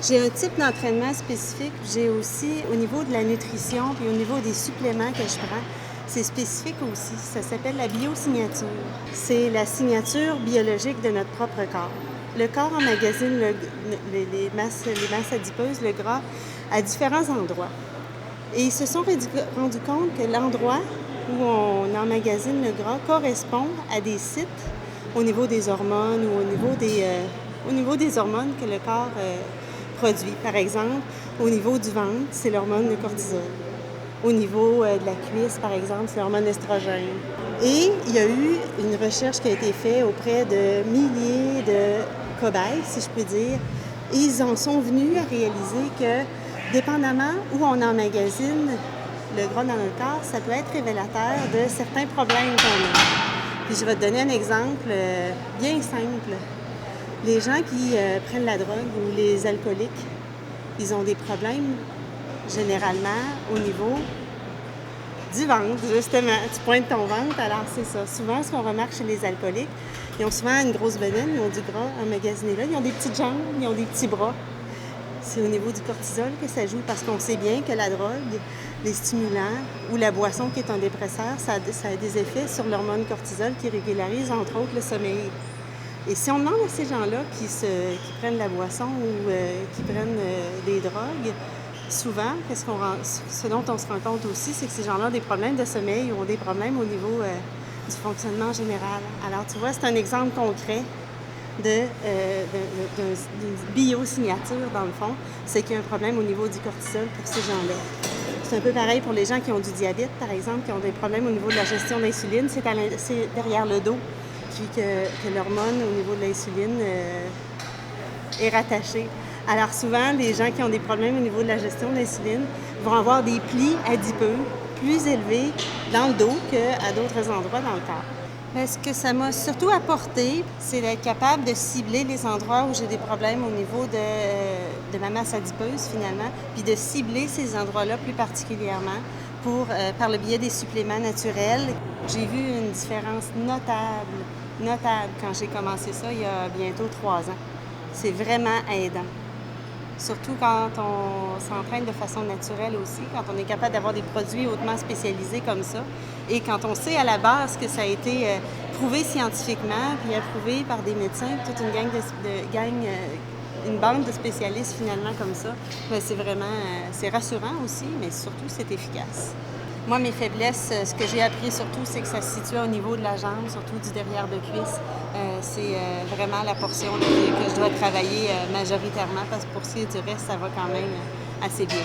J'ai un type d'entraînement spécifique. J'ai aussi, au niveau de la nutrition puis au niveau des suppléments que je prends, c'est spécifique aussi. Ça s'appelle la biosignature. C'est la signature biologique de notre propre corps. Le corps emmagasine les masses adipeuses, le gras, à différents endroits. Et ils se sont rendus compte que l'endroit où on emmagasine le gras correspond à des sites au niveau des hormones ou au niveau des hormones que le corps produit. Par exemple, au niveau du ventre, c'est l'hormone de cortisol. Au niveau de la cuisse, par exemple, c'est l'hormone estrogène. Et il y a eu une recherche qui a été faite auprès de milliers de cobayes, si je peux dire, et ils en sont venus à réaliser que, dépendamment où on emmagasine le gras dans notre corps, ça peut être révélateur de certains problèmes qu'on a. Puis je vais te donner un exemple bien simple. Les gens qui prennent la drogue ou les alcooliques, ils ont des problèmes généralement au niveau du ventre, justement. Tu pointes ton ventre, alors c'est ça. Souvent, ce qu'on remarque chez les alcooliques, ils ont souvent une grosse bedaine, ils ont du gras emmagasiné là, ils ont des petites jambes, ils ont des petits bras. C'est au niveau du cortisol que ça joue parce qu'on sait bien que la drogue, les stimulants ou la boisson qui est un dépresseur, ça a des effets sur l'hormone cortisol qui régularise entre autres le sommeil. Et si on demande à ces gens-là qui prennent la boisson ou qui prennent des drogues, souvent, ce dont on se rend compte aussi, c'est que ces gens-là ont des problèmes de sommeil ou ont des problèmes au niveau du fonctionnement général. Alors, tu vois, c'est un exemple concret d'une biosignature, dans le fond. C'est qu'il y a un problème au niveau du cortisol pour ces gens-là. C'est un peu pareil pour les gens qui ont du diabète, par exemple, qui ont des problèmes au niveau de la gestion d'insuline. C'est derrière le dos, puis que l'hormone au niveau de l'insuline est rattachée. Alors souvent, les gens qui ont des problèmes au niveau de la gestion de l'insuline vont avoir des plis adipeux plus élevés dans le dos qu'à d'autres endroits dans le corps. Mais ce que ça m'a surtout apporté, c'est d'être capable de cibler les endroits où j'ai des problèmes au niveau de ma masse adipeuse finalement, puis de cibler ces endroits-là plus particulièrement par le biais des suppléments naturels. J'ai vu une différence notable quand j'ai commencé ça il y a bientôt 3 ans. C'est vraiment aidant. Surtout quand on s'entraîne de façon naturelle aussi, quand on est capable d'avoir des produits hautement spécialisés comme ça, et quand on sait à la base que ça a été prouvé scientifiquement, puis approuvé par des médecins, toute une une bande de spécialistes finalement comme ça, bien, c'est vraiment, c'est rassurant aussi, mais surtout c'est efficace. Moi, mes faiblesses, ce que j'ai appris surtout, c'est que ça se situe au niveau de la jambe, surtout du derrière de cuisse. C'est vraiment la portion que je dois travailler majoritairement parce que pour ce qui est du reste, ça va quand même assez bien.